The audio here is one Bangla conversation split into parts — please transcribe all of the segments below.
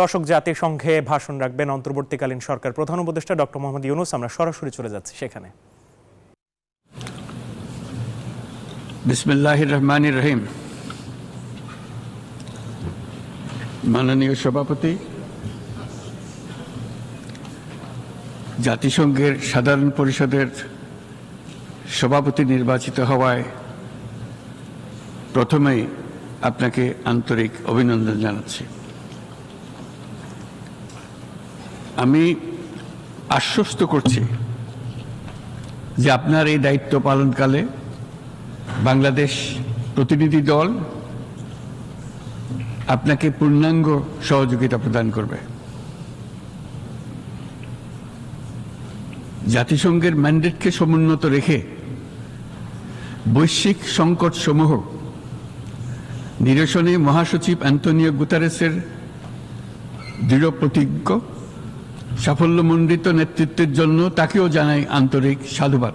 দর্শক, জাতিসংঘে ভাষণ রাখবেন অন্তর্বর্তীকালীন সরকার প্রধান উপদেষ্টা ডক্টর মোহাম্মদ ইউনূস। আমরা সরাসরি চলে যাচ্ছি সেখানে। বিসমিল্লাহির রহমানির রহিম। মাননীয় সভাপতি, জাতিসংঘের সাধারণ পরিষদের সভাপতি নির্বাচিত হওয়ায় প্রথমেই আপনাকে আন্তরিক অভিনন্দন জানাচ্ছি। আমি আশ্বস্ত করছি যে আপনার এই দায়িত্ব পালনকালে বাংলাদেশ প্রতিনিধি দল আপনাকে পূর্ণাঙ্গ সহযোগিতা প্রদান করবে। জাতিসংঘের ম্যান্ডেটকে সমুন্নত রেখে বৈশ্বিক সংকট সমূহ নিরসনে মহাসচিব অ্যান্টোনিও গুতেরেসের দৃঢ় প্রতিজ্ঞ সাফল্যমণ্ডিত নেতৃত্বের জন্য তাকেও জানাই আন্তরিক সাধুবাদ।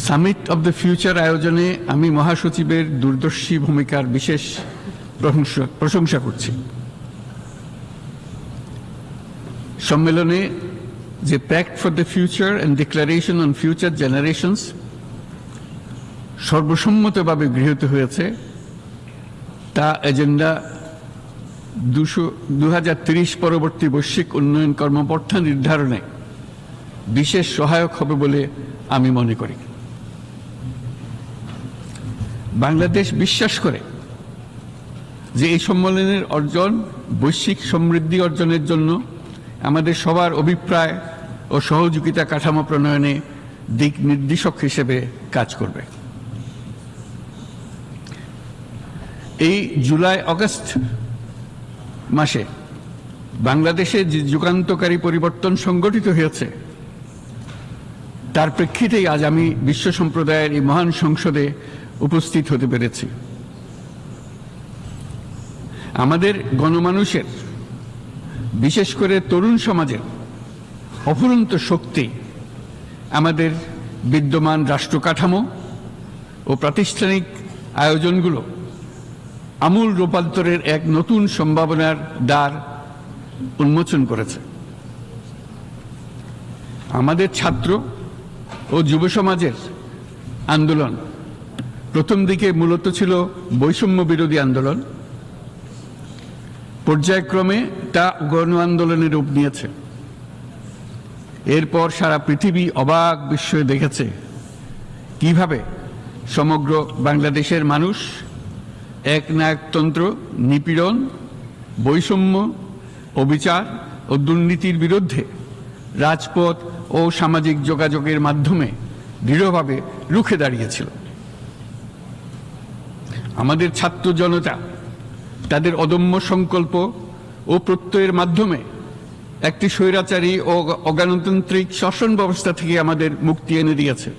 সামিট অব দ্য ফিউচার আয়োজনে আমি মহাসচিবের দূরদর্শী ভূমিকার বিশেষ প্রশংসা করছি। সম্মেলনে যে pact for the future and declaration on future generations সর্বসম্মতভাবে গৃহীত হয়েছে, তা এজেন্ডা 2030 পরবর্তী বৈশ্বিক উন্নয়ন কর্মপন্থা নির্ধারণে বিশেষ সহায়ক হবে বলে আমি মনে করি। বাংলাদেশ বিশ্বাস করে যে এই সম্মেলনের অর্জন বৈশ্বিক সমৃদ্ধি অর্জনের জন্য আমাদের সবার অভিপ্রায় ও সহযোগিতা কাঠামো প্রণয়নে দিক নির্দেশক হিসেবে কাজ করবে। এই জুলাই আগস্ট মাসে বাংলাদেশে যে যুগান্তকারী পরিবর্তন সংগঠিত হয়েছে, তার প্রেক্ষিতেই আজ আমি বিশ্ব সম্প্রদায়ের এই মহান সংসদে উপস্থিত হতে পেরেছি। আমাদের গণমানুষের, বিশেষ করে তরুণ সমাজের অফুরন্ত শক্তি আমাদের বিদ্যমান রাষ্ট্র কাঠামো ও প্রাতিষ্ঠানিক আয়োজনগুলো আমূল রূপান্তরের এক নতুন সম্ভাবনার দ্বার উন্মোচন করেছে। আমাদের ছাত্র ও যুব সমাজের আন্দোলন প্রথম দিকে মূলত ছিল বৈষম্য বিরোধী আন্দোলন, পর্যায়ক্রমে তা গণ আন্দোলনের রূপ নিয়েছে। এরপর সারা পৃথিবী অবাক বিস্ময়ে দেখেছে কিভাবে সমগ্র বাংলাদেশের মানুষ একনায়কতন্ত্র, নিপীড়ন, বৈষম্য, অবিচার ও দুর্নীতির বিরুদ্ধে রাজপথ ও সামাজিক যোগাযোগের মাধ্যমে দৃঢ়ভাবে রুখে দাঁড়িয়েছিল। আমাদের ছাত্র জনতা তাদের অদম্য সংকল্প ও প্রত্যয়ের মাধ্যমে একটি স্বৈরাচারী ও অগণতান্ত্রিক শাসন ব্যবস্থা থেকে আমাদের মুক্তি এনে দিয়েছে।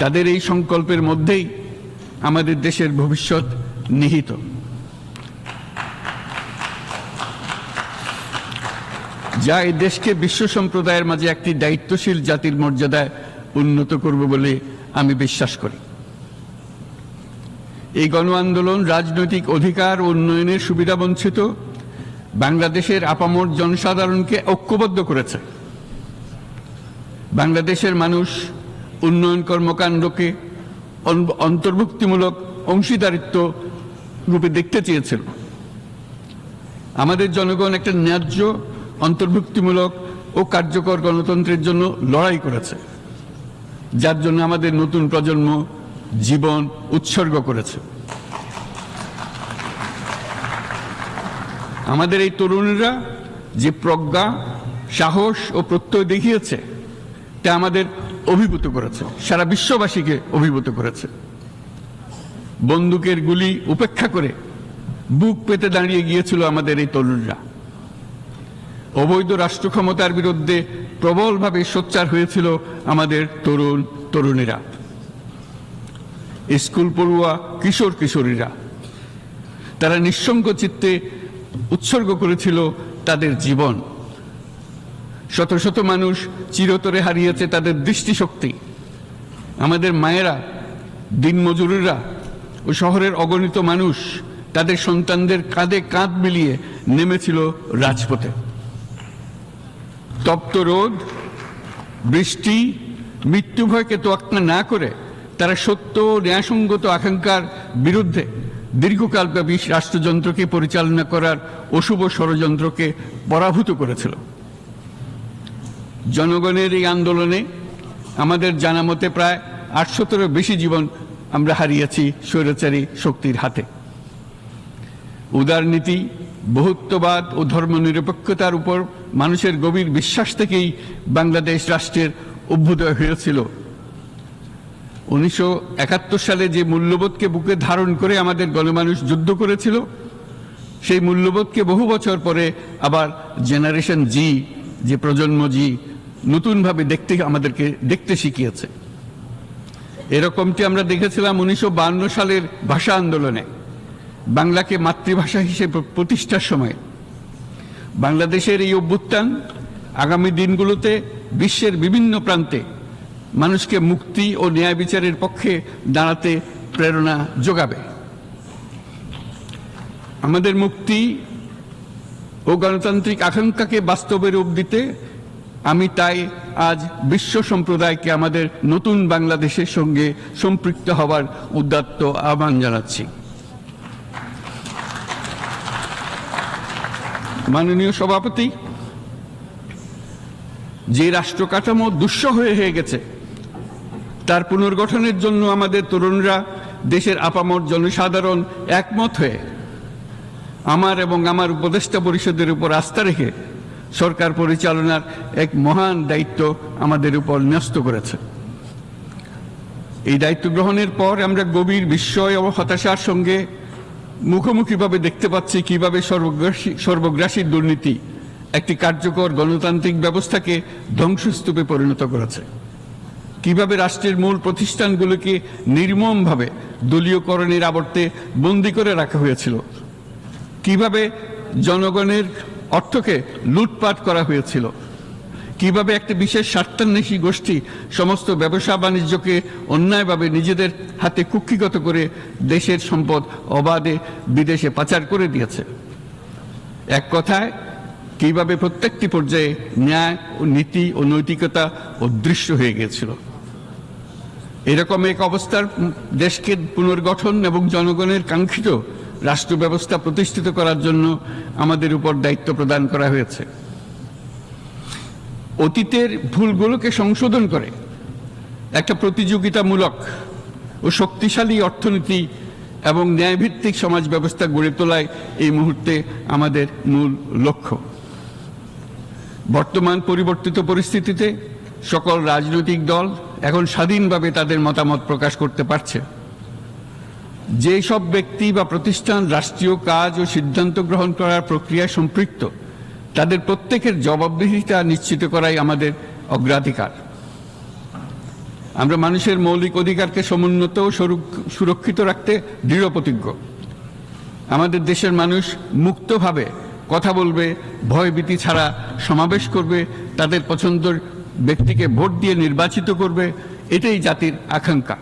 তাদের এই সংকল্পের মধ্যেই আমাদের দেশের ভবিষ্যৎ নিহিত। যা এই দেশকে বিশ্ব সম্প্রদায়ের মাঝে একটি দায়িত্বশীল জাতির মর্যাদায় উন্নত করবে বলে আমি বিশ্বাস করি। এই গণ আন্দোলন রাজনৈতিক অধিকার ও উন্নয়নের সুবিধা বঞ্চিত বাংলাদেশের আপামর জনসাধারণকে ঐক্যবদ্ধ করেছে। বাংলাদেশের মানুষ উন্নয়ন কর্মকাণ্ডকে অন্তর্ভুক্তিমূলক অংশীদারিত্ব রূপে দেখতে চেয়েছিল। আমাদের জনগণ একটা ন্যায্য, অন্তর্ভুক্তিমূলক ও কার্যকর গণতন্ত্রের জন্য লড়াই করেছে, যার জন্য আমাদের নতুন প্রজন্ম জীবন উৎসর্গ করেছে। আমাদের এই তরুণীরা যে প্রজ্ঞা, সাহস ও প্রত্যয় দেখিয়েছে, তা আমাদের অভিভূত করেছে, সারা বিশ্ববাসীকে অভিভূত করেছে। বন্দুকের গুলি উপেক্ষা করে বুক পেতে দাঁড়িয়ে গিয়েছিল আমাদের এই তরুণরা। অবৈধ রাষ্ট্র ক্ষমতার বিরুদ্ধে প্রবলভাবে সোচ্চার হয়েছিল আমাদের তরুণ তরুণীরা। স্কুল পড়ুয়া কিশোর কিশোরীরা তারা নিঃসঙ্গ চিত্তে উৎসর্গ করেছিল তাদের জীবন। শত শত মানুষ চিরতরে হারিয়েছে তাদের দৃষ্টিশক্তি। আমাদের মায়েরা, দিনমজুরেরা ও শহরের অগণিত মানুষ তাদের সন্তানদের কাঁধে কাঁধ মিলিয়ে নেমেছিল রাজপথে। তপ্ত রোদ, বৃষ্টি, মৃত্যু ভয়কে তোয়াক্কা না করে তারা সত্য ও ন্যায়সঙ্গত আকাঙ্ক্ষার বিরুদ্ধে দীর্ঘকালব্যাপী রাষ্ট্রযন্ত্রকে পরিচালনা করার অশুভ ষড়যন্ত্রকে পরাভূত করেছিল। জনগণের এই আন্দোলনে আমাদের জানা মতে প্রায় 800-এরও বেশি জীবন আমরা হারিয়েছি স্বৈরাচারী শক্তির হাতে। উদারনীতি, বহুত্ববাদ ও ধর্মনিরপেক্ষতার উপর মানুষের গভীর বিশ্বাস থেকেই বাংলাদেশ রাষ্ট্রের অভ্যুদয় হয়েছিল। 1971 সালে যে মূল্যবোধকে বুকে ধারণ করে আমাদের গণমানুষ যুদ্ধ করেছিল, সেই মূল্যবোধকে বহু বছর পরে আবার জেনারেশন জি, যে প্রজন্ম জি, নতুনভাবে আমাদেরকে দেখতে শিখিয়েছে। এরকমটি আমরা দেখেছিলাম 1952 সালের ভাষা আন্দোলনে, বাংলাকে মাতৃভাষা হিসেবে প্রতিষ্ঠার সময়। বাংলাদেশের এই অভ্যুত্থান আগামী দিনগুলোতে বিশ্বের বিভিন্ন প্রান্তে মানুষকে মুক্তি ও ন্যায় বিচারের পক্ষে দাঁড়াতে প্রেরণা যোগাবে। আমাদের মুক্তি ও গণতান্ত্রিক আকাঙ্ক্ষাকে বাস্তবে রূপ দিতে আমি তাই আজ বিশ্ব সম্প্রদায়কে আমাদের নতুন বাংলাদেশের সঙ্গে সম্পৃক্ত হওয়ার উদাত্ত আহ্বান জানাচ্ছি। মাননীয় সভাপতি, যে রাষ্ট্র কাঠামো দুঃসহ হয়ে গেছে তার পুনর্গঠনের জন্য আমাদের তরুণরা, দেশের আপামর জনসাধারণ একমত হয়ে আমার এবং আমার উপদেষ্টা পরিষদের উপর আস্থা রেখে সরকার পরিচালনার এক মহান দায়িত্ব আমাদের উপর ন্যস্ত করেছে। এই দায়িত্ব গ্রহণের পর আমরা গভীর বিস্ময় ও হতাশার সঙ্গে মুখোমুখিভাবে দেখতে পাচ্ছি কিভাবে সর্বগ্রাসী দুর্নীতি একটি কার্যকর গণতান্ত্রিক ব্যবস্থাকে ধ্বংসস্তূপে পরিণত করেছে, কিভাবে রাষ্ট্রের মূল প্রতিষ্ঠানগুলোকে নির্মমভাবে দলীয়করণের আবর্তে বন্দী করে রাখা হয়েছিল, কিভাবে জনগণের অর্থকে লুটপাট করা হয়েছিল, কিভাবে একটি বিশেষ স্বার্থান্বেষী গোষ্ঠী সমস্ত ব্যবসা বাণিজ্যকে অন্যায়ভাবে নিজেদের হাতে কুক্ষিগত করে দেশের সম্পদ অবাধে বিদেশে পাচার করে দিয়েছে। এক কথায়, কিভাবে প্রত্যেকটি পর্যায়ে ন্যায় ও নীতি ও নৈতিকতা অদৃশ্য হয়ে গিয়েছিল। এরকম এক অবস্থার দেশকে পুনর্গঠন এবং জনগণের কাঙ্ক্ষিত রাষ্ট্র ব্যবস্থা প্রতিষ্ঠিত করার জন্য আমাদের উপর দায়িত্ব প্রদান করা হয়েছে। অতীতের ভুলগুলোকে সংশোধন করে একটা প্রতিযোগিতামূলক ও শক্তিশালী অর্থনীতি এবং ন্যায়ভিত্তিক সমাজ ব্যবস্থা গড়ে তোলায় এই মুহূর্তে আমাদের মূল লক্ষ্য। বর্তমান পরিবর্তিত পরিস্থিতিতে সকল রাজনৈতিক দল এখন স্বাধীনভাবে তাদের মতামত প্রকাশ করতে পারছে। যে সব ব্যক্তি বা প্রতিষ্ঠান রাষ্ট্রীয় কাজ ও সিদ্ধান্ত গ্রহণ করার প্রক্রিয়ায় সম্পৃক্ত, তাদের প্রত্যেকের জবাবদিহিতা নিশ্চিত করাই আমাদের অগ্রাধিকার। আমরা মানুষের মৌলিক অধিকারকে সমুন্নত ও সুরক্ষিত রাখতে দৃঢ় প্রতিজ্ঞ। আমাদের দেশের মানুষ মুক্তভাবে কথা বলবে, ভয়ভীতি ছাড়া সমাবেশ করবে, তাদের পছন্দের ব্যক্তিকে ভোট দিয়ে নির্বাচিত করবে, এটাই জাতির আকাঙ্ক্ষা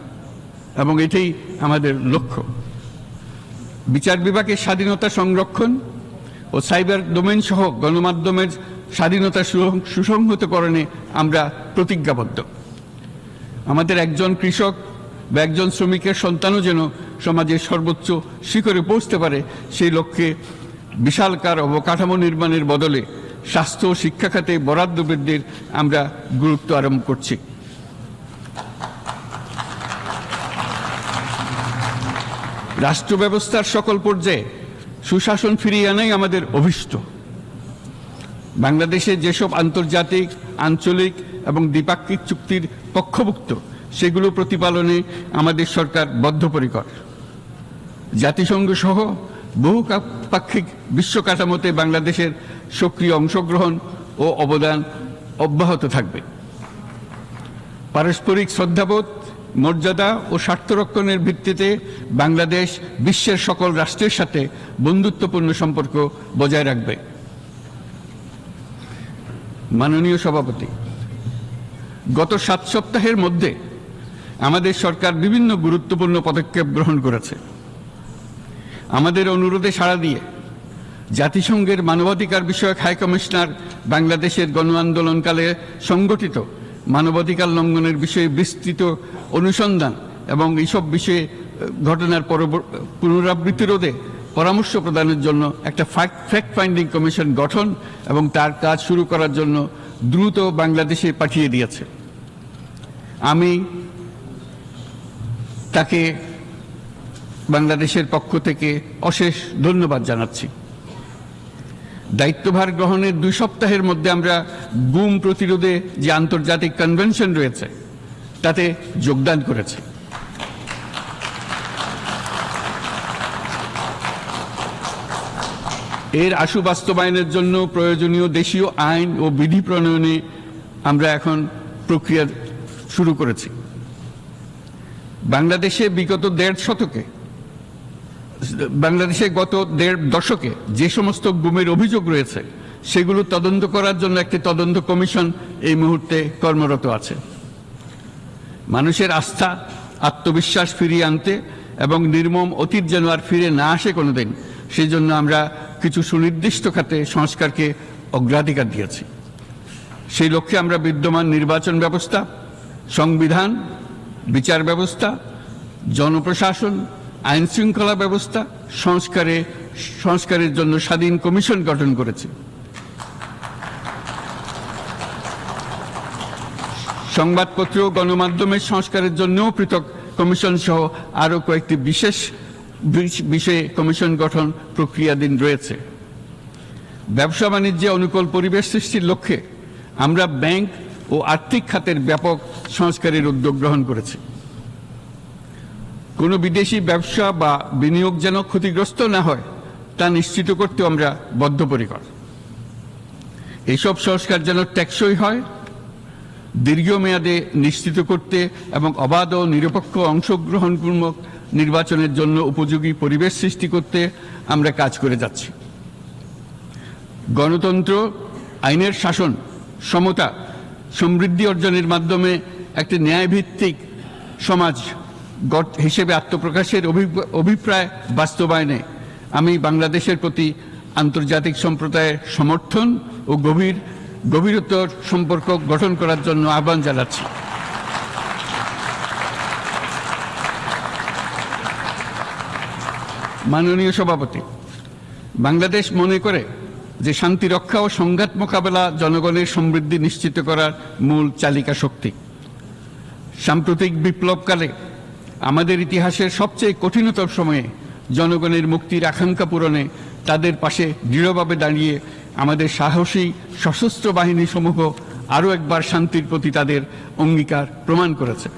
এবং এটাই আমাদের লক্ষ্য। বিচার বিভাগের স্বাধীনতা সংরক্ষণ ও সাইবার ডোমেইন সহ গণমাধ্যমের স্বাধীনতা সুসংহতকরণে আমরা প্রতিজ্ঞাবদ্ধ। আমাদের একজন কৃষক বা একজন শ্রমিকের সন্তানও যেন সমাজের সর্বোচ্চ শিখরে পৌঁছতে পারে, সেই লক্ষ্যে বিশালকার অবকাঠামো নির্মাণের বদলে স্বাস্থ্য ও শিক্ষা খাতে বরাদ্দ বৃদ্ধির আমরা গুরুত্ব আরোপ করছি। রাষ্ট্র ব্যবস্থার সকল পর্যায়ে সুশাসন ফিরিয়ে আনাই আমাদের অভীষ্ট। বাংলাদেশে যেসব আন্তর্জাতিক, আঞ্চলিক এবং দ্বিপাক্ষিক চুক্তির পক্ষভুক্ত, সেগুলো প্রতিপালনে আমাদের সরকার বদ্ধপরিকর। জাতিসংঘ সহ বহুপাক্ষিক বিশ্ব কাঠামোতে বাংলাদেশের সক্রিয় অংশগ্রহণ ও অবদান অব্যাহত থাকবে। পারস্পরিক শ্রদ্ধাবোধ, মর্যাদা ও স্বার্থরক্ষণের ভিত্তিতে বাংলাদেশ বিশ্বের সকল রাষ্ট্রের সাথে বন্ধুত্বপূর্ণ সম্পর্ক বজায় রাখবে। মাননীয় সভাপতি, গত 7 সপ্তাহের মধ্যে আমাদের সরকার বিভিন্ন গুরুত্বপূর্ণ পদক্ষেপ গ্রহণ করেছে। আমাদের অনুরোধে সাড়া দিয়ে জাতিসংঘের মানবাধিকার বিষয়ক হাই কমিশনার বাংলাদেশের গণ আন্দোলনকালে সংগঠিত মানবাধিকার লঙ্ঘনের বিষয়ে বিস্তৃত অনুসন্ধান এবং এইসব বিষয়ে ঘটনার পুনরাবৃত্তি রোধে পরামর্শ প্রদানের জন্য একটা ফ্যাক্ট ফাইন্ডিং কমিশন গঠন এবং তার কাজ শুরু করার জন্য দ্রুত বাংলাদেশে পাঠিয়ে দিয়েছে। আমি তাকে বাংলাদেশের পক্ষ থেকে অশেষ ধন্যবাদ জানাচ্ছি। দায়িত্বভার গ্রহণের 2 সপ্তাহের মধ্যে আমরা গুম প্রতিরোধে যে আন্তর্জাতিক কনভেনশন রয়েছে তাতে যোগদান করেছি। এর আশু বাস্তবায়নের জন্য প্রয়োজনীয় দেশীয় আইন ও বিধি প্রণয়নে আমরা এখন প্রক্রিয়া শুরু করেছি। বাংলাদেশে গত 1.5 দশকে যে সমস্ত গুমের অভিযোগ রয়েছে সেগুলো তদন্ত করার জন্য একটি তদন্ত কমিশন এই মুহূর্তে কর্মরত আছে। মানুষের আস্থা আত্মবিশ্বাস ফিরিয়ে আনতে এবং নির্মম অতীত যেন আর ফিরে না আসে কোনোদিন, সেই জন্য আমরা কিছু সুনির্দিষ্ট খাতে সংস্কারকে অগ্রাধিকার দিয়েছি। সেই লক্ষ্যে আমরা বিদ্যমান নির্বাচন ব্যবস্থা, সংবিধান, বিচার ব্যবস্থা, জনপ্রশাসন, আইন শৃঙ্খলা ব্যবস্থা সংস্কারের জন্য স্বাধীন কমিশন গঠন করেছি। সংবাদপত্র ও গণমাধ্যমের সংস্কারের জন্যও পৃথক কমিশন সহ আরও কয়েকটি বিশেষ বিষয়ে কমিশন গঠন প্রক্রিয়াধীন রয়েছে। ব্যবসা বাণিজ্যে অনুকূল পরিবেশ সৃষ্টির লক্ষ্যে আমরা ব্যাংক ও আর্থিক খাতের ব্যাপক সংস্কারের উদ্যোগ গ্রহণ করেছি। কোনো বিদেশি ব্যবসা বা বিনিয়োগ যেন ক্ষতিগ্রস্ত না হয় তা নিশ্চিত করতে আমরা বদ্ধপরিকর। এইসব সংস্কার যেন টেকসই হয়, দীর্ঘমেয়াদে নিশ্চিত করতে এবং অবাধ ও নিরপেক্ষ অংশগ্রহণমূলক নির্বাচনের জন্য উপযোগী পরিবেশ সৃষ্টি করতে আমরা কাজ করে যাচ্ছি। গণতন্ত্র, আইনের শাসন, সমতা, সমৃদ্ধি অর্জনের মাধ্যমে একটি ন্যায়ভিত্তিক সমাজ হিসেবে আত্মপ্রকাশের অভিপ্রায় বাস্তবায়নে আমি বাংলাদেশের প্রতি আন্তর্জাতিক সম্প্রদায়ের সমর্থন ও গভীরতর সম্পর্ক গঠন করার জন্য আহ্বান জানাচ্ছি। মাননীয় সভাপতি, বাংলাদেশ মনে করে যে শান্তি রক্ষা ও সংঘাত মোকাবেলা জনগণের সমৃদ্ধি নিশ্চিত করার মূল চালিকা শক্তি। সাম্প্রতিক বিপ্লবকালে আমাদের ইতিহাসের সবচেয়ে কঠিনতম সময়ে জনগণের মুক্তির আকাঙ্ক্ষা পূরণে তাদের পাশে দৃঢ়ভাবে দাঁড়িয়ে আমাদের সাহসী সশস্ত্র বাহিনী সমূহ আরও একবার শান্তির প্রতি তাদের অঙ্গীকার প্রমাণ করেছে।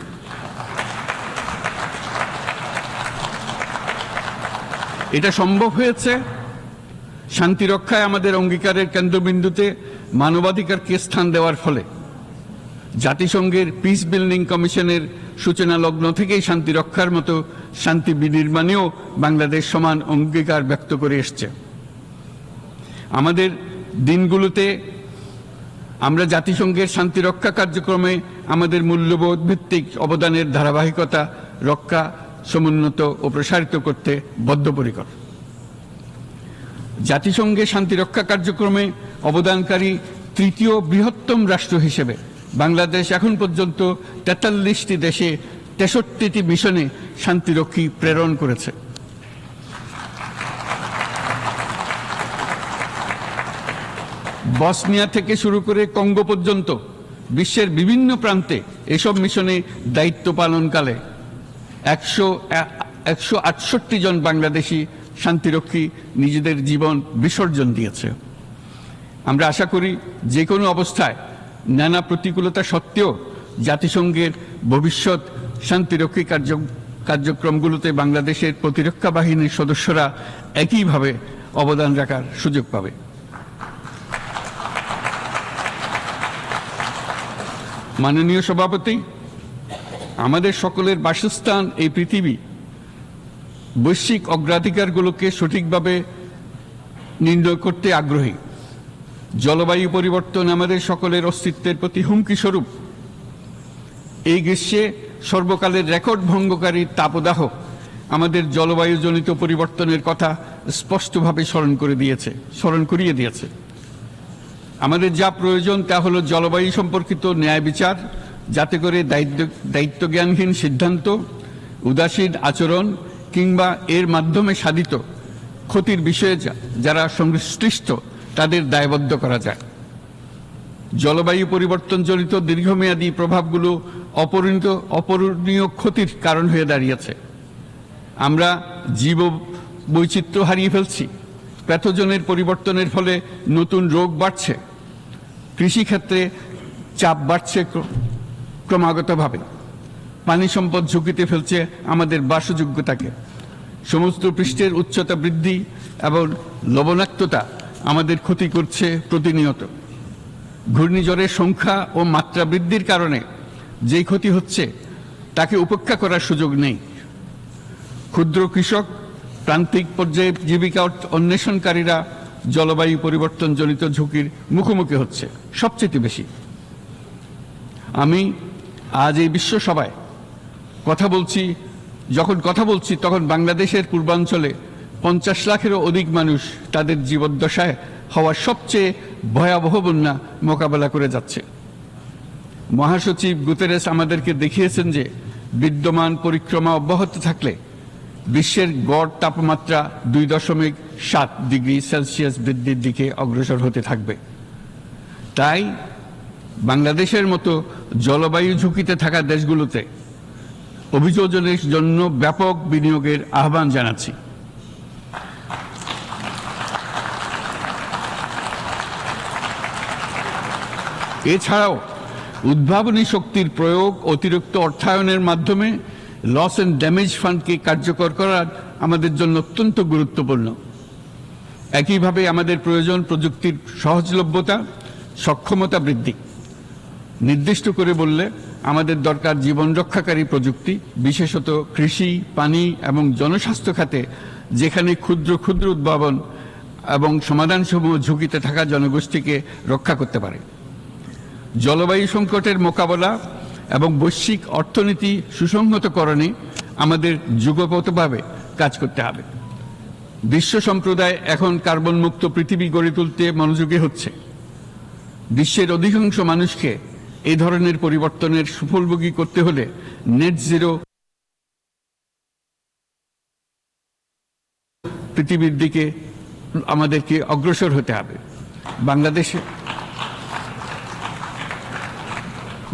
এটা সম্ভব হয়েছে শান্তি রক্ষায় আমাদের অঙ্গীকারের কেন্দ্রবিন্দুতে মানবাধিকারকে স্থান দেওয়ার ফলে। জাতিসংঘের পিস বিল্ডিং কমিশনের সূচনা লগ্ন থেকেই শান্তি রক্ষার মতো শান্তি বিনির্মাণেও বাংলাদেশ সমান অঙ্গীকার ব্যক্ত করে এসছে। আমাদের দিনগুলোতে আমরা জাতিসংঘের শান্তি রক্ষা কার্যক্রমে আমাদের মূল্যবোধ ভিত্তিক অবদানের ধারাবাহিকতা রক্ষা, সমুন্নত ও প্রসারিত করতে বদ্ধপরিকর। জাতিসংঘের শান্তি রক্ষা কার্যক্রমে অবদানকারী তৃতীয় বৃহত্তম রাষ্ট্র হিসেবে বাংলাদেশ এখন পর্যন্ত 43টি দেশে 63টি মিশনে শান্তিরক্ষী প্রেরণ করেছে। বসনিয়া থেকে শুরু করে কঙ্গো পর্যন্ত বিশ্বের বিভিন্ন প্রান্তে এসব মিশনে দায়িত্ব পালনকালে 168 জন বাংলাদেশি শান্তিরক্ষী নিজেদের জীবন বিসর্জন দিয়েছে। আমরা আশা করি যে কোনো অবস্থায় নানা প্রতিকূলতা সত্ত্বেও জাতিসংঘের ভবিষ্যৎ শান্তিরক্ষী কার্যক্রমগুলোতে বাংলাদেশের প্রতিরক্ষা বাহিনীর সদস্যরা একইভাবে অবদান রাখার সুযোগ পাবে। মাননীয় সভাপতি, আমাদের সকলের বাসস্থান এই পৃথিবী বৈশ্বিক অগ্রাধিকারগুলোকে সঠিকভাবে নির্ণয় করতে আগ্রহী। জলবায়ু পরিবর্তন আমাদের সকলের অস্তিত্বের প্রতি হুমকি স্বরূপ। এই গ্রীষ্মে সর্বকালের রেকর্ড ভঙ্গকারী তাপদাহ আমাদের জলবায়ুজনিত পরিবর্তনের কথা স্পষ্টভাবে স্মরণ করিয়ে দিয়েছে। আমাদের যা প্রয়োজন তা হলো জলবায়ু সম্পর্কিত ন্যায় বিচার, যাতে করে দায়িত্বজ্ঞানহীন সিদ্ধান্ত, উদাসীন আচরণ কিংবা এর মাধ্যমে সাধিত ক্ষতির বিষয়ে যারা সংশ্লিষ্ট তাদের দায়বদ্ধ করা যায়। জলবায়ু পরিবর্তনজনিত দীর্ঘমেয়াদী প্রভাবগুলো অপূরণীয় ক্ষতির কারণ হয়ে দাঁড়িয়েছে। আমরা জীব বৈচিত্র্য হারিয়ে ফেলছি, প্যাথোজেনের পরিবর্তনের ফলে নতুন রোগ বাড়ছে, কৃষিক্ষেত্রে চাপ বাড়ছে ক্রমাগতভাবে, পানি সম্পদ ঝুঁকিতে ফেলছে আমাদের বাসযোগ্যতাকে, সমুদ্র পৃষ্ঠের উচ্চতা বৃদ্ধি এবং লবণাক্ততা আমাদের ক্ষতি করছে প্রতিনিয়ত। ঘূর্ণিঝড়ের সংখ্যা ও মাত্রা বৃদ্ধির কারণে যেই ক্ষতি হচ্ছে তাকে উপেক্ষা করার সুযোগ নেই। ক্ষুদ্র কৃষক, প্রান্তিক পর্যায়ে জীবিকা অন্বেষণকারীরা জলবায়ু পরিবর্তনজনিত ঝুঁকির মুখোমুখি হচ্ছে সবচেয়ে বেশি। আমি আজ এই বিশ্ব সভায় যখন কথা বলছি তখন বাংলাদেশের পূর্বাঞ্চলে 50 লাখেরও অধিক মানুষ তাদের জীবদ্দশায় হওয়া সবচেয়ে ভয়াবহ বন্যা মোকাবেলা করে যাচ্ছে। মহাসচিব গুতেরেস আমাদেরকে দেখিয়েছেন যে বিদ্যমান পরিক্রমা অব্যাহত থাকলে বিশ্বের গড় তাপমাত্রা 2.7 ডিগ্রি সেলসিয়াস বৃদ্ধির দিকে অগ্রসর হতে থাকবে। তাই বাংলাদেশের মতো জলবায়ু ঝুঁকিতে থাকা দেশগুলোতে অভিযোজনের জন্য ব্যাপক বিনিয়োগের আহ্বান জানাচ্ছি। এছাড়াও উদ্ভাবনী শক্তির প্রয়োগ, অতিরিক্ত অর্থায়নের মাধ্যমে লস অ্যান্ড ড্যামেজ ফান্ডকে কার্যকর করা আমাদের জন্য অত্যন্ত গুরুত্বপূর্ণ। একইভাবে আমাদের প্রয়োজন প্রযুক্তির সহজলভ্যতা, সক্ষমতা বৃদ্ধি। নির্দিষ্ট করে বললে আমাদের দরকার জীবন রক্ষাকারী প্রযুক্তি, বিশেষত কৃষি, পানি এবং জনস্বাস্থ্য খাতে, যেখানে ক্ষুদ্র ক্ষুদ্র উদ্ভাবন এবং সমাধানসমূহ ঝুঁকিতে থাকা জনগোষ্ঠীকে রক্ষা করতে পারে। জলবায়ু সংকটের মোকাবেলা এবং বৈশ্বিক অর্থনীতি সুসংহতকরণে আমাদের যুগপৎভাবে কাজ করতে হবে। বিশ্ব সম্প্রদায় এখন কার্বন মুক্ত পৃথিবী গড়ে তুলতে মনোযোগী হচ্ছে। বিশ্বের অধিকাংশ মানুষকে এই ধরনের পরিবর্তনের সুফলভোগী করতে হলে নেট জিরো পৃথিবীর দিকে আমাদেরকে অগ্রসর হতে হবে।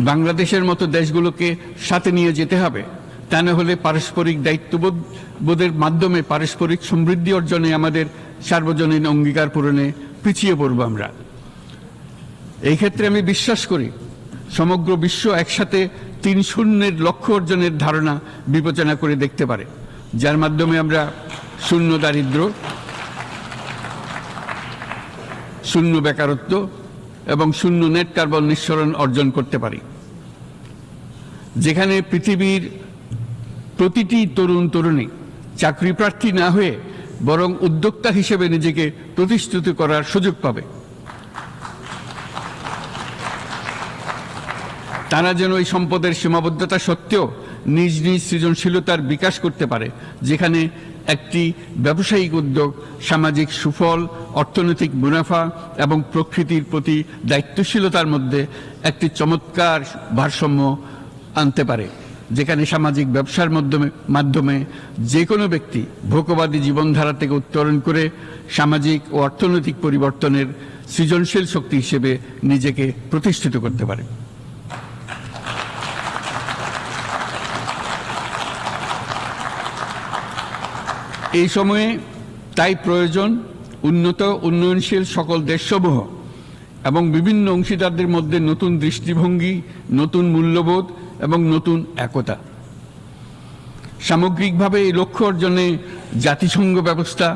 বাংলাদেশের মতো দেশগুলোকে সাথে নিয়ে যেতে হবে। তা না হলে পারস্পরিক দায়িত্ববোধের মাধ্যমে পারস্পরিক সমৃদ্ধি অর্জনে আমাদের সার্বজনীন অঙ্গীকার পূরণে পিছিয়ে পড়ব আমরা। এই ক্ষেত্রে আমি বিশ্বাস করি সমগ্র বিশ্ব একসাথে 3-0 লক্ষ্য অর্জনের ধারণা বিবেচনা করে দেখতে পারে, যার মাধ্যমে আমরা শূন্য দারিদ্র্য, শূন্য বেকারত্ব এবং শূন্য নেট কার্বন নিঃসরণ অর্জন করতে পারি। যেখানে পৃথিবীর প্রতিটি তরুণ তরুণী চাকরি প্রার্থী না হয়ে বরং উদ্যোক্তা হিসেবে নিজেকে প্রতিষ্ঠিত করার সুযোগ পাবে। তারা যেন এই সম্পদের সীমাবদ্ধতা সত্ত্বেও নিজ নিজ সৃজনশীলতার বিকাশ করতে পারে, যেখানে একটি ব্যবসায়িক উদ্যোগ সামাজিক সুফল, অর্থনৈতিক মুনাফা এবং প্রকৃতির প্রতি দায়িত্বশীলতার মধ্যে একটি চমৎকার ভারসাম্য আনতে পারে, যেখানে সামাজিক ব্যবসার মাধ্যমে যে কোনো ব্যক্তি ভোগবাদী জীবনধারা থেকে উত্তরণ করে সামাজিক ও অর্থনৈতিক পরিবর্তনের সৃজনশীল শক্তি হিসেবে নিজেকে প্রতিষ্ঠিত করতে পারে। এই সময়ে তাই প্রয়োজন উন্নত উন্নয়নশীল সকল দেশসমূহ এবং বিভিন্ন অংশীদারদের মধ্যে নতুন দৃষ্টিভঙ্গি, নতুন মূল্যবোধ এবং নতুন একতা। সামগ্রিকভাবে এই লক্ষ্য অর্জনে জাতিসংঘ ব্যবস্থা,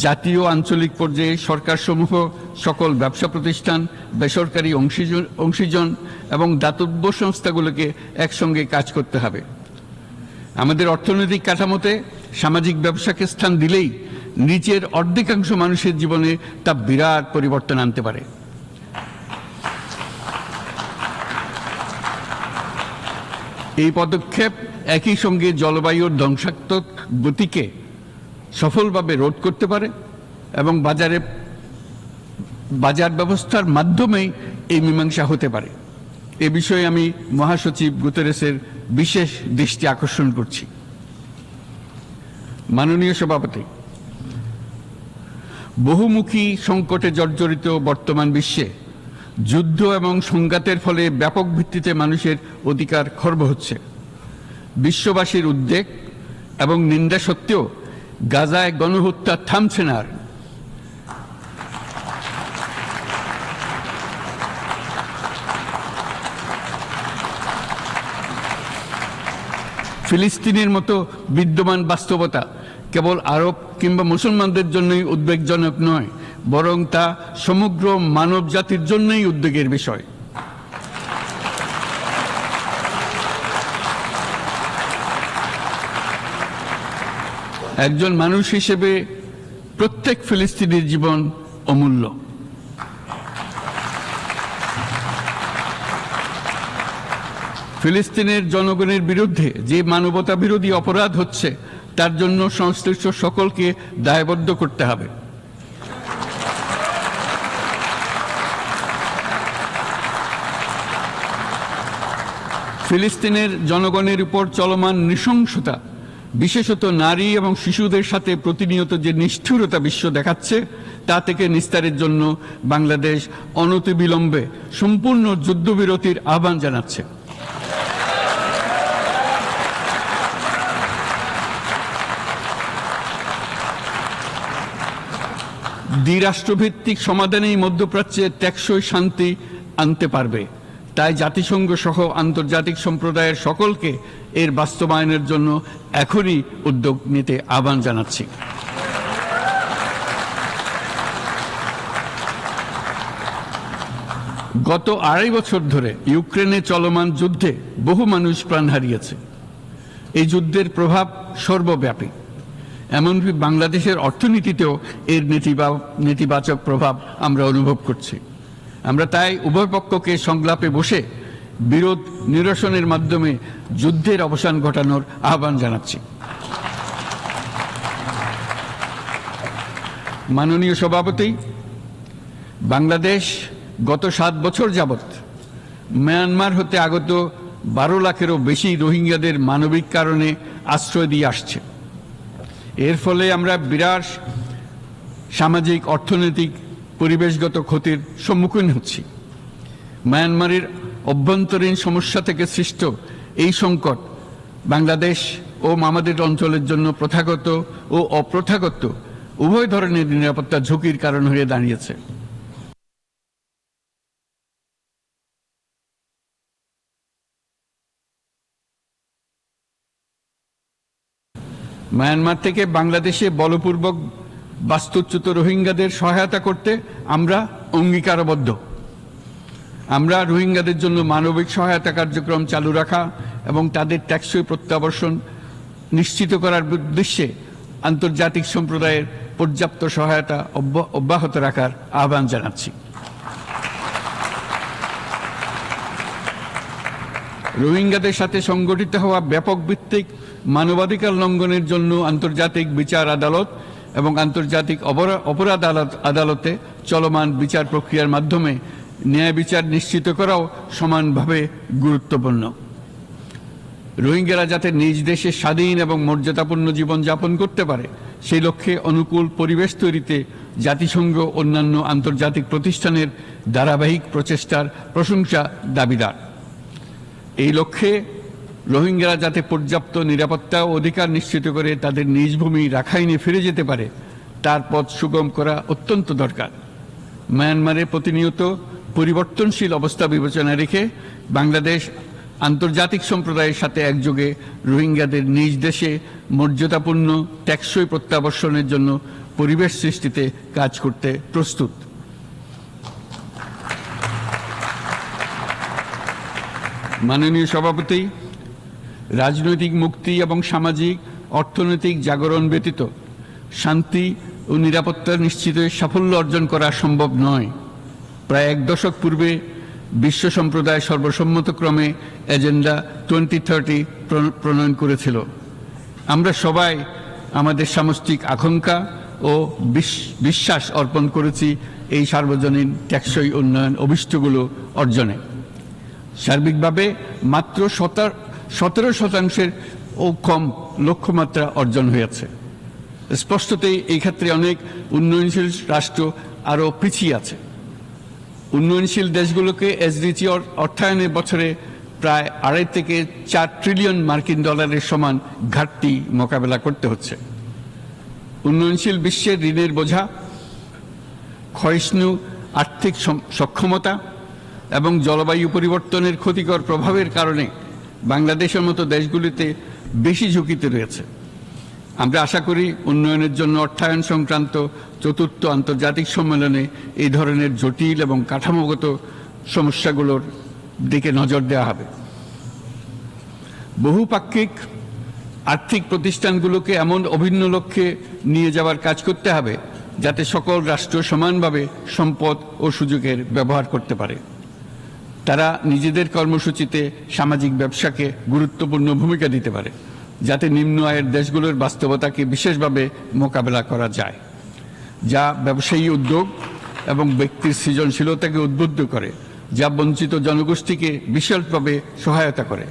জাতীয় আঞ্চলিক পর্যায়ে সরকারসমূহ, সকল ব্যবসা প্রতিষ্ঠান, বেসরকারি অংশীজন এবং দাতব্য সংস্থাগুলোকে একসঙ্গে কাজ করতে হবে। আমাদের অর্থনৈতিক কাঠামোতে সামাজিক ব্যবসাকে স্থান দিলেই নিচের অর্ধেকাংশ মানুষের জীবনে তা বিরাট পরিবর্তন আনতে পারে। এই পদক্ষেপ একই সঙ্গে জলবায়ুর ধ্বংসাত্মক গতিকে সফলভাবে রোধ করতে পারে এবং বাজার ব্যবস্থার মাধ্যমেই এই মীমাংসা হতে পারে। এ বিষয়ে আমি মহাসচিব গুতেরেসের বিশেষ দৃষ্টি আকর্ষণ করছি। মাননীয় সভাপতি, বহুমুখী সংকটে জর্জরিত বর্তমান বিশ্বে যুদ্ধ এবং সংঘাতের ফলে ব্যাপক ভিত্তিতে মানুষের অধিকার খর্ব হচ্ছে। বিশ্ববাসীর উদ্বেগ এবং নিন্দা সত্ত্বেও গাজায় গণহত্যা থামছে না। ফিলিস্তিনের মতো বিদ্যমান বাস্তবতা কেবল আরব কিংবা মুসলমানদের জন্যই উদ্বেগজনক নয়, বরং তা সমগ্র মানব জাতির জন্যই উদ্বেগের বিষয়। একজন মানুষ হিসেবে প্রত্যেক ফিলিস্তিনির জীবন অমূল্য। ফিলিস্তিনের জনগণের বিরুদ্ধে যে মানবতা বিরোধী অপরাধ হচ্ছে তার জন্য সংশ্লিষ্ট সকলকে দায়বদ্ধ করতে হবে। ফিলিস্তিনের জনগণের উপর চলমান নৃশংসতা, বিশেষত নারী এবং শিশুদের সাথে প্রতিনিয়ত যে নিষ্ঠুরতা বিশ্ব দেখাচ্ছে, তা থেকে নিস্তারের জন্য বাংলাদেশ অনতিবিলম্বে সম্পূর্ণ যুদ্ধবিরতির আহ্বান জানাচ্ছে। দ্বিরাষ্ট্রভিত্তিক সমাধানেই মধ্যপ্রাচ্যে টেকসই শান্তি আনতে পারবে। তাই জাতিসংঘ সহ আন্তর্জাতিক সম্প্রদায়ের সকলকে এর বাস্তবায়নের জন্য এখনই উদ্যোগ নিতে আহ্বান জানাচ্ছি। গত 2.5 বছর ধরে ইউক্রেনে চলমান যুদ্ধে বহু মানুষ প্রাণ হারিয়েছে। এই যুদ্ধের প্রভাব সর্বব্যাপী, এমনকি বাংলাদেশের অর্থনীতিতেও এর নেতিবাচক প্রভাব আমরা অনুভব করছি। আমরা তাই উভয় পক্ষকে সংলাপে বসে বিরোধ নিরসনের মাধ্যমে যুদ্ধের অবসান ঘটানোর আহ্বান জানাচ্ছি। মাননীয় সভাপতি, বাংলাদেশ গত 7 বছর যাবৎ মিয়ানমার হতে আগত 12 লাখেরও বেশি রোহিঙ্গাদের মানবিক কারণে আশ্রয় দিয়ে আসছে। এর ফলে আমরা বিরাট সামাজিক, অর্থনৈতিক, পরিবেশগত ক্ষতির সম্মুখীন হচ্ছি। মিয়ানমারের অভ্যন্তরীণ সমস্যা থেকে সৃষ্ট এই সংকট বাংলাদেশ ও আমাদের অঞ্চলের জন্য প্রথাগত ও অপ্রথাগত উভয় ধরনের নিরাপত্তা ঝুঁকির কারণ হয়ে দাঁড়িয়েছে। মিয়ানমার থেকে বাংলাদেশে বলপূর্বক বাস্তুচ্যুত রোহিঙ্গাদের সহায়তা করতে আমরা অঙ্গীকারবদ্ধ। আমরা রোহিঙ্গাদের জন্য মানবিক সহায়তা কার্যক্রম চালু রাখা এবং তাদের টেকসই প্রত্যাবর্তন নিশ্চিত করার উদ্দেশ্যে আন্তর্জাতিক সম্প্রদায়ের পর্যাপ্ত সহায়তা অব্যাহত রাখার আহ্বান জানাচ্ছি। রোহিঙ্গাদের সাথে সংগঠিত হওয়া ব্যাপক ভিত্তিক মানবাধিকার লঙ্ঘনের জন্য আন্তর্জাতিক বিচার আদালত এবং আন্তর্জাতিক অপরাধ আদালতে চলমান বিচার প্রক্রিয়ার মাধ্যমে ন্যায় বিচার নিশ্চিত করাও সমানভাবে গুরুত্বপূর্ণ। রোহিঙ্গারা যাতে নিজ দেশে স্বাধীন এবং মর্যাদাপূর্ণ জীবন যাপন করতে পারে, সেই লক্ষ্যে অনুকূল পরিবেশ তৈরিতে জাতিসংঘ অন্যান্য আন্তর্জাতিক প্রতিষ্ঠানের ধারাবাহিক প্রচেষ্টার প্রশংসা দাবিদার। এই লক্ষ্যে রোহিঙ্গারা যাতে পর্যাপ্ত নিরাপত্তা ও অধিকার নিশ্চিত করে তাদের নিজ ভূমি রাখাইনে ফিরে যেতে পারে, তার পথ সুগম করা অত্যন্ত দরকার। মিয়ানমারে প্রতিনিয়ত পরিবর্তনশীল অবস্থা বিবেচনায় রেখে বাংলাদেশ আন্তর্জাতিক সম্প্রদায়ের সাথে একযোগে রোহিঙ্গাদের নিজ দেশে মর্যাদাপূর্ণ টেকসই প্রত্যাবর্তনের জন্য পরিবেশ সৃষ্টিতে কাজ করতে প্রস্তুত। মাননীয় সভাপতি, রাজনৈতিক মুক্তি এবং সামাজিক অর্থনৈতিক জাগরণ ব্যতীত শান্তি ও নিরাপত্তা নিশ্চিত সাফল্য অর্জন করা সম্ভব নয়। প্রায় 1 দশক পূর্বে বিশ্ব সম্প্রদায় সর্বসম্মতক্রমে এজেন্ডা 2030 প্রণয়ন করেছিল। আমরা সবাই আমাদের সামষ্টিক আকাঙ্ক্ষা ও বিশ্বাস অর্পণ করেছি এই সার্বজনীন টেকসই উন্নয়ন অভিষ্টগুলো অর্জনে। সার্বিকভাবে মাত্র 17% ও কম লক্ষ্যমাত্রা অর্জন হয়েছে। স্পষ্টতই এই ক্ষেত্রে অনেক উন্নয়নশীল রাষ্ট্র আরও পিছিয়ে আছে। উন্নয়নশীল দেশগুলোকে এসডিজি অর্থায়নের বছরে প্রায় 2.5 থেকে 4 ট্রিলিয়ন মার্কিন ডলারের সমান ঘাটতি মোকাবেলা করতে হচ্ছে। উন্নয়নশীল বিশ্বের ঋণের বোঝা, ক্ষয়িষ্ণু আর্থিক সক্ষমতা এবং জলবায়ু পরিবর্তনের ক্ষতিকর প্রভাবের কারণে বাংলাদেশের মতো দেশগুলিতে বেশি ঝুঁকিতে রয়েছে। আমরা আশা করি উন্নয়নের জন্য অর্থায়ন সংক্রান্ত 4র্থ আন্তর্জাতিক সম্মেলনে এই ধরনের জটিল এবং কাঠামোগত সমস্যাগুলোর দিকে নজর দেওয়া হবে। বহুপাক্ষিক আর্থিক প্রতিষ্ঠানগুলোকে এমন অভিন্ন লক্ষ্যে নিয়ে যাওয়ার কাজ করতে হবে যাতে সকল রাষ্ট্র সমানভাবে সম্পদ ও সুযোগের ব্যবহার করতে পারে। তারা নিজেদের কর্মসূচিতে সামাজিক ব্যবসাকে গুরুত্বপূর্ণ ভূমিকা দিতে পারে, যাতে নিম্ন আয়ের দেশগুলোর বাস্তবতাকে বিশেষভাবে মোকাবেলা করা যায়, যা ব্যবসায়ী উদ্যোগ এবং ব্যক্তির সৃজনশীলতাকে উদ্বুদ্ধ করে, যা বঞ্চিত জনগোষ্ঠীকে বিশালভাবে সহায়তা করে।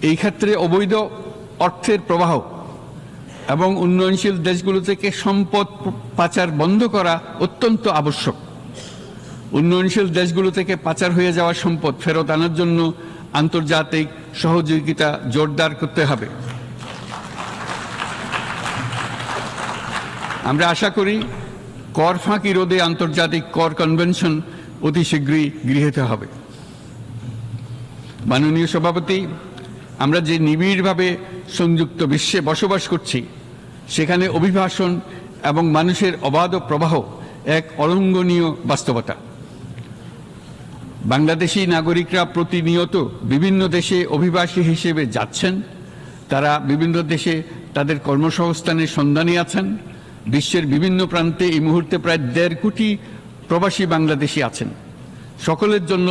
এই ক্ষেত্রে অবৈধ অর্থের প্রবাহ এবং উন্নয়নশীল দেশগুলো থেকে সম্পদ পাচার বন্ধ করা অত্যন্ত আবশ্যক। উন্নয়নশীল দেশগুলো থেকে পাচার হয়ে যাওয়া সম্পদ ফেরত আনার জন্য আন্তর্জাতিক সহযোগিতা জোরদার করতে হবে। আমরা আশা করি কর ফাঁকি রোধে আন্তর্জাতিক কর কনভেনশন অতি শীঘ্রই গৃহীত হবে। মাননীয় সভাপতি, আমরা যে নিবিড়ভাবে সংযুক্ত বিশ্বে বসবাস করছি, সেখানে অভিবাসন এবং মানুষের অবাধ প্রবাহ এক অলঙ্ঘনীয় বাস্তবতা। বাংলাদেশি নাগরিকরা প্রতিনিয়ত বিভিন্ন দেশে অভিবাসী হিসেবে যাচ্ছেন। তারা বিভিন্ন দেশে তাদের কর্মসংস্থানের সন্ধানে আছেন। বিশ্বের বিভিন্ন প্রান্তে এই মুহূর্তে প্রায় 1.5 কোটি প্রবাসী বাংলাদেশি আছেন। সকলের জন্য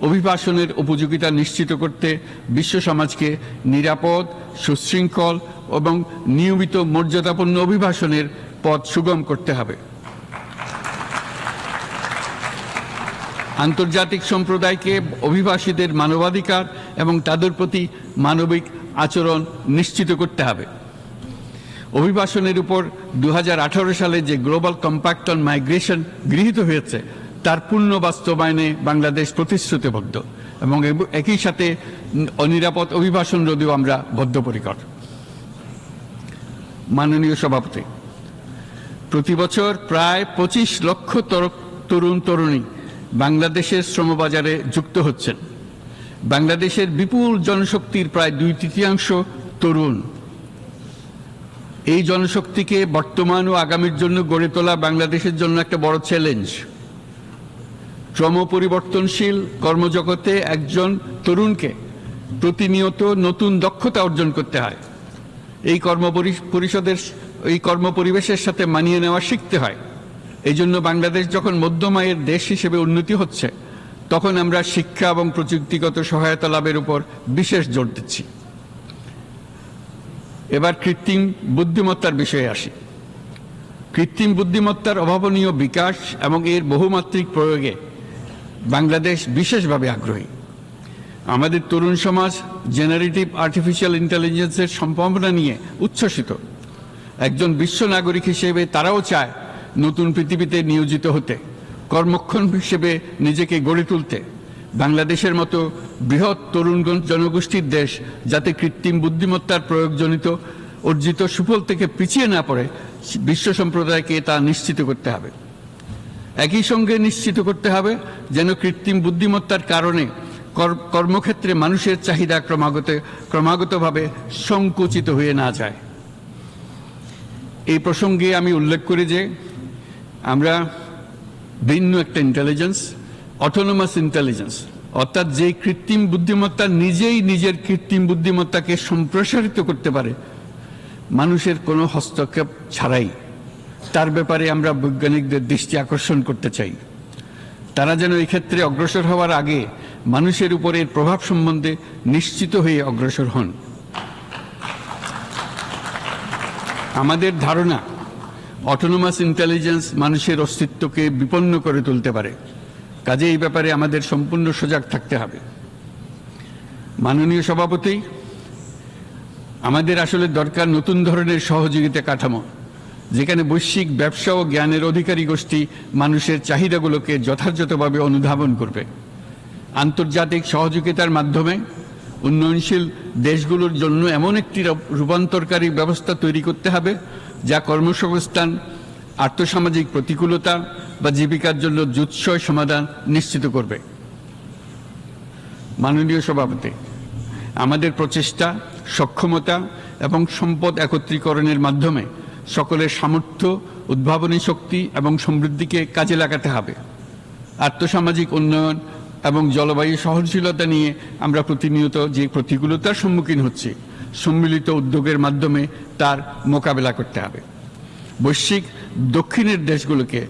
অভিবাসনের উপযোগিতা নিশ্চিত করতে বিশ্ব সমাজকে নিরাপদ, সুশৃঙ্খল এবং নিয়মিত মর্যাদাপূর্ণ অভিবাসনের পথ সুগম করতে হবে। আন্তর্জাতিক সম্প্রদায়কে অভিবাসীদের মানবাধিকার এবং তাদের প্রতি মানবিক আচরণ নিশ্চিত করতে হবে। অভিবাসনের উপর 2018 সালে যে গ্লোবাল কম্প্যাক্ট অন মাইগ্রেশন গৃহীত হয়েছে, তার পূর্ণ বাস্তবায়নে বাংলাদেশ প্রতিশ্রুতিবদ্ধ এবং একই সাথে অনিরাপদ অভিবাসন রোধেও আমরা বদ্ধপরিকর। মাননীয় সভাপতি, প্রতি বছর প্রায় 25 লক্ষ তরুণ তরুণী বাংলাদেশের শ্রমবাজারে যুক্ত হচ্ছেন। বাংলাদেশের বিপুল জনশক্তির প্রায় 2/3 তরুণ। এই জনশক্তিকে বর্তমান ও আগামীর জন্য গড়ে তোলা বাংলাদেশের জন্য একটা বড় চ্যালেঞ্জ। ক্রমপরিবর্তনশীল কর্মজগতে একজন তরুণকে প্রতিনিয়ত নতুন দক্ষতা অর্জন করতে হয়। এই কর্মপরিবেশের সাথে মানিয়ে নেওয়া শিখতে হয়। এই জন্য বাংলাদেশ যখন মধ্যম আয়ের দেশ হিসেবে উন্নতি হচ্ছে, তখন আমরা শিক্ষা এবং প্রযুক্তিগত সহায়তা লাভের উপর বিশেষ জোর দিচ্ছি। এবার কৃত্রিম বুদ্ধিমত্তার বিষয়ে আসি। কৃত্রিম বুদ্ধিমত্তার অভাবনীয় বিকাশ এবং এর বহুমাত্রিক প্রয়োগে বাংলাদেশ বিশেষভাবে আগ্রহী। আমাদের তরুণ সমাজ জেনারেটিভ আর্টিফিশিয়াল ইন্টেলিজেন্সের সম্ভাবনা নিয়ে উচ্ছ্বসিত। একজন বিশ্ব নাগরিক হিসেবে তারাও চায় নতুন পৃথিবীতে নিয়োজিত হতে, কর্মক্ষম হিসেবে নিজেকে গড়ে তুলতে। বাংলাদেশের মতো বৃহৎ তরুণ জনগোষ্ঠীর দেশ যাতে কৃত্রিম বুদ্ধিমত্তার প্রয়োগজনিত অর্জিত সুফল থেকে পিছিয়ে না পড়ে, বিশ্ব সম্প্রদায়কে তা নিশ্চিত করতে হবে। একই সঙ্গে নিশ্চিত করতে হবে যেন কৃত্রিম বুদ্ধিমত্তার কারণে কর্মক্ষেত্রে মানুষের চাহিদা ক্রমাগতভাবে সংকুচিত হয়ে না যায়। এই প্রসঙ্গে আমি উল্লেখ করি যে আমরা ভিন্ন একটা ইন্টেলিজেন্স, অটোনোমাস ইন্টেলিজেন্স, অর্থাৎ যে কৃত্রিম বুদ্ধিমত্তা নিজেই নিজের কৃত্রিম বুদ্ধিমত্তাকে সম্প্রসারিত করতে পারে মানুষের কোনো হস্তক্ষেপ ছাড়াই, তার ব্যাপারে আমরা বৈজ্ঞানিকদের দৃষ্টি আকর্ষণ করতে চাই। তারা যেন এই ক্ষেত্রে অগ্রসর হওয়ার আগে মানুষের উপরে এর প্রভাব সম্বন্ধে নিশ্চিত হয়ে অগ্রসর হন। আমাদের ধারণা, অটোনোমাস ইন্টেলিজেন্স মানুষের অস্তিত্বকে বিপন্ন করে তুলতে পারে, কাজে এই ব্যাপারে আমাদের সম্পূর্ণ সজাগ থাকতে হবে। মাননীয় সভাপতি, আমাদের আসলে দরকার নতুন ধরনের সহযোগিতা কাঠামো, যেখানে বৈশ্বিক ব্যবসা ও জ্ঞানের অধিকারী গোষ্ঠী মানুষের চাহিদাগুলোকে যথাযথভাবে অনুধাবন করবে। আন্তর্জাতিক সহযোগিতার মাধ্যমে উন্নয়নশীল দেশগুলোর জন্য এমন একটি রূপান্তরকারী ব্যবস্থা তৈরি করতে হবে যা কর্মসংস্থান, আর্থসামাজিক প্রতিকূলতা বা জীবিকার জন্য যুৎসয় সমাধান নিশ্চিত করবে। মাননীয় সভাপতি, আমাদের প্রচেষ্টা, সক্ষমতা এবং সম্পদ একত্রীকরণের মাধ্যমে সকলের সামর্থ্য, উদ্ভাবনী শক্তি এবং সমৃদ্ধিকে কাজে লাগাতে হবে। আর্থসামাজিক উন্নয়ন এবং জলবায়ু সহনশীলতা নিয়ে আমরা প্রতিনিয়ত যে প্রতিকূলতার সম্মুখীন হচ্ছি, সম্মিলিত উদ্যোগের মাধ্যমে তার মোকাবেলা করতে হবে। বৈশ্বিক দক্ষিণের দেশগুলোকে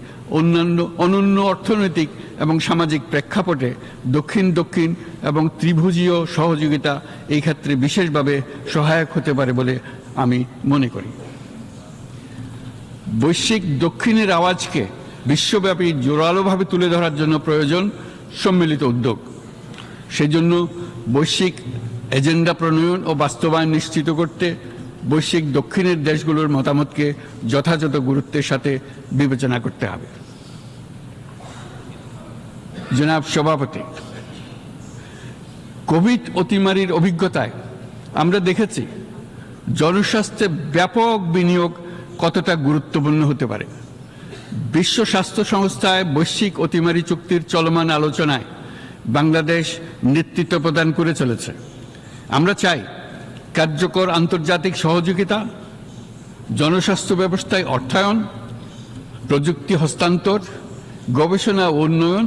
অনন্য অর্থনৈতিক এবং সামাজিক প্রেক্ষাপটে দক্ষিণ দক্ষিণ এবং ত্রিভুজীয় সহযোগিতা এই ক্ষেত্রে বিশেষভাবে সহায়ক হতে পারে বলে আমি মনে করি। বৈশ্বিক দক্ষিণের আওয়াজকে বিশ্বব্যাপী জোরালোভাবে তুলে ধরার জন্য প্রয়োজন সম্মিলিত উদ্যোগ। সেজন্য বৈশ্বিক এজেন্ডা প্রণয়ন ও বাস্তবায়ন নিশ্চিত করতে বৈশ্বিক দক্ষিণের দেশগুলোর মতামতকে যথাযথ গুরুত্বের সাথে বিবেচনা করতে হবে। জনাব সভাপতি, কোভিড অতিমারির অভিজ্ঞতায় আমরা দেখেছি জনস্বাস্থ্যে ব্যাপক বিনিয়োগ কতটা গুরুত্বপূর্ণ হতে পারে। বিশ্ব স্বাস্থ্য সংস্থায় বৈশ্বিক অতিমারি চুক্তির চলমান আলোচনায় বাংলাদেশ নেতৃত্ব প্রদান করে চলেছে। আমরা চাই কার্যকর আন্তর্জাতিক সহযোগিতা, জনস্বাস্থ্য ব্যবস্থায় অর্থায়ন, প্রযুক্তি হস্তান্তর, গবেষণা ও উন্নয়ন,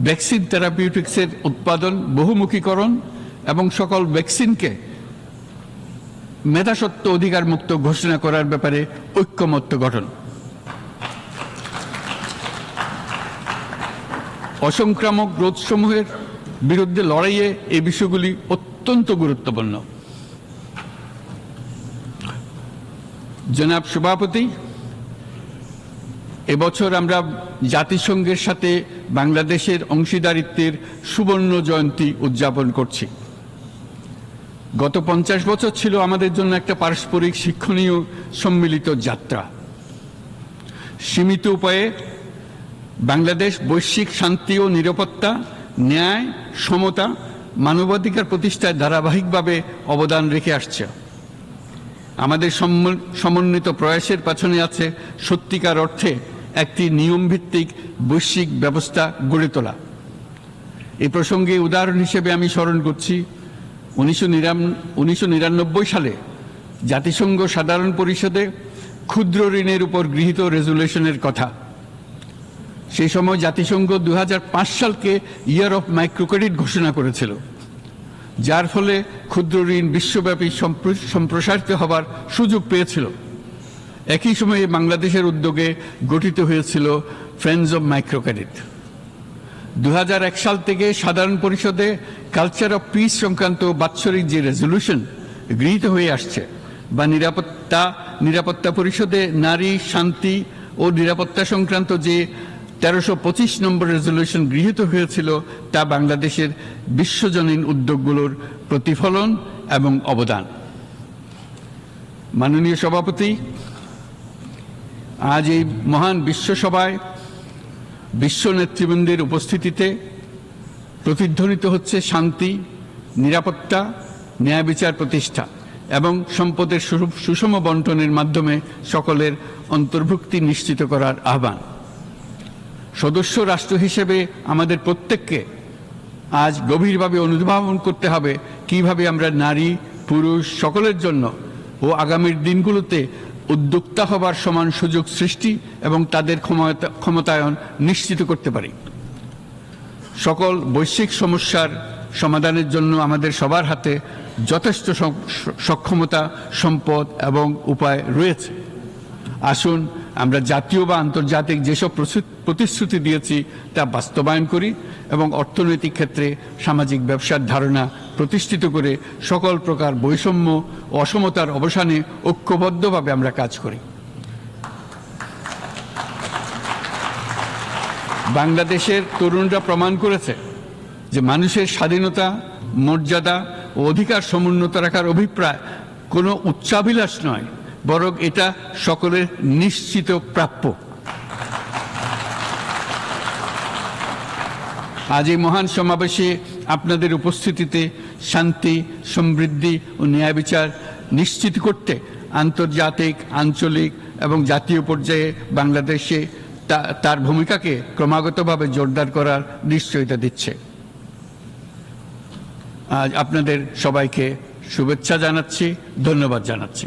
ভ্যাকসিন থেরাপিউটিক্সের উৎপাদন, বহুমুখীকরণ এবং সকল ভ্যাকসিনকে মেধাস্বত্ব অধিকার মুক্ত ঘোষণা করার ব্যাপারে ঐক্যমত্য গঠন। অসংক্রামক রোগসমূহের বিরুদ্ধে লড়াইয়ে এই বিষয়গুলি অত্যন্ত গুরুত্বপূর্ণ। জনাব সভাপতি, এবছর আমরা জাতিসংঘের সাথে বাংলাদেশের অংশীদারিত্বের সুবর্ণ জয়ন্তী উদযাপন করছি। গত 50 বছর ছিল আমাদের জন্য একটা পারস্পরিক শিক্ষণীয় সম্মিলিত যাত্রা। সীমিত উপায়ে বাংলাদেশ বৈশ্বিক শান্তি ও নিরাপত্তা, ন্যায়, সমতা, মানবাধিকার প্রতিষ্ঠায় ধারাবাহিকভাবে অবদান রেখে আসছে। আমাদের সমন্বিত প্রয়াসের পেছনে আছে সত্যিকার অর্থে একটি নিয়মভিত্তিক বৈশ্বিক ব্যবস্থা গড়ে তোলা। এই প্রসঙ্গে উদাহরণ হিসেবে আমি স্মরণ করছি 1999 সালে জাতিসংঘ সাধারণ পরিষদে ক্ষুদ্র ঋণের উপর গৃহীত রেজুলেশনের কথা। সেই সময় জাতিসংঘ 2005 সালকে ইয়ার অফ মাইক্রোক্রেডিট ঘোষণা করেছিল, যার ফলে ক্ষুদ্র ঋণ বিশ্বব্যাপী সম্প্রসারিত হবার সুযোগ পেয়েছিল। একই সময়ে বাংলাদেশের উদ্যোগে গঠিত হয়েছিল ফ্রেন্ডস অব মাইক্রোক্রেডিট। 2001 সাল থেকে সাধারণ পরিষদে কালচার অফ পিস সংক্রান্ত বাৎসরিক যে রেজলিউশন গৃহীত হয়ে আসছে, বা নিরাপত্তা পরিষদে নারী, শান্তি ও নিরাপত্তা সংক্রান্ত যে 1325 নম্বর রেজলিউশন গৃহীত হয়েছিল, তা বাংলাদেশের বিশ্বজনীন উদ্যোগগুলোর প্রতিফলন এবং অবদান। মাননীয় সভাপতি, আজ এই মহান বিশ্বসভায় বিশ্ব নেতৃবৃন্দের উপস্থিতিতে প্রতিধ্বনিত হচ্ছে শান্তি, নিরাপত্তা, ন্যায় বিচার প্রতিষ্ঠা এবং সম্পদের সুষম বন্টনের মাধ্যমে সকলের অন্তর্ভুক্তি নিশ্চিত করার আহ্বান। সদস্য রাষ্ট্র হিসেবে আমাদের প্রত্যেককে আজ গভীরভাবে অনুধাবন করতে হবে কিভাবে আমরা নারী, পুরুষ সকলের জন্য ও আগামীর দিনগুলোতে উদ্যোক্তা হবার সমান সুযোগ সৃষ্টি এবং তাদের ক্ষমতায়ন নিশ্চিত করতে পারি। সকল বৈশ্বিক সমস্যার সমাধানের জন্য আমাদের সবার হাতে যথেষ্ট সক্ষমতা, সম্পদ এবং উপায় রয়েছে। আসুন আমরা জাতীয় বা আন্তর্জাতিক যেসব প্রতিশ্রুতি দিয়েছি তা বাস্তবায়ন করি এবং অর্থনৈতিক ক্ষেত্রে সামাজিক ব্যবসার ধারণা প্রতিষ্ঠিত করে সকল প্রকার বৈষম্য ও অসমতার অবসানে ঐক্যবদ্ধভাবে আমরা কাজ করি। বাংলাদেশের তরুণরা প্রমাণ করেছে যে মানুষের স্বাধীনতা, মর্যাদা ও অধিকার সমুন্নত রাখার অভিপ্রায় কোনো উচ্চাভিলাষ নয়, বরং এটা সকলের নিশ্চিত প্রাপ্য। আজ এই মহান সমাবেশে আপনাদের উপস্থিতিতে শান্তি, সমৃদ্ধি ও ন্যায় বিচার নিশ্চিত করতে আন্তর্জাতিক, আঞ্চলিক এবং জাতীয় পর্যায়ে বাংলাদেশে তার ভূমিকাকে ক্রমাগতভাবে জোরদার করার নিশ্চয়তা দিচ্ছে। আজ আপনাদের সবাইকে শুভেচ্ছা জানাচ্ছি, ধন্যবাদ জানাচ্ছি।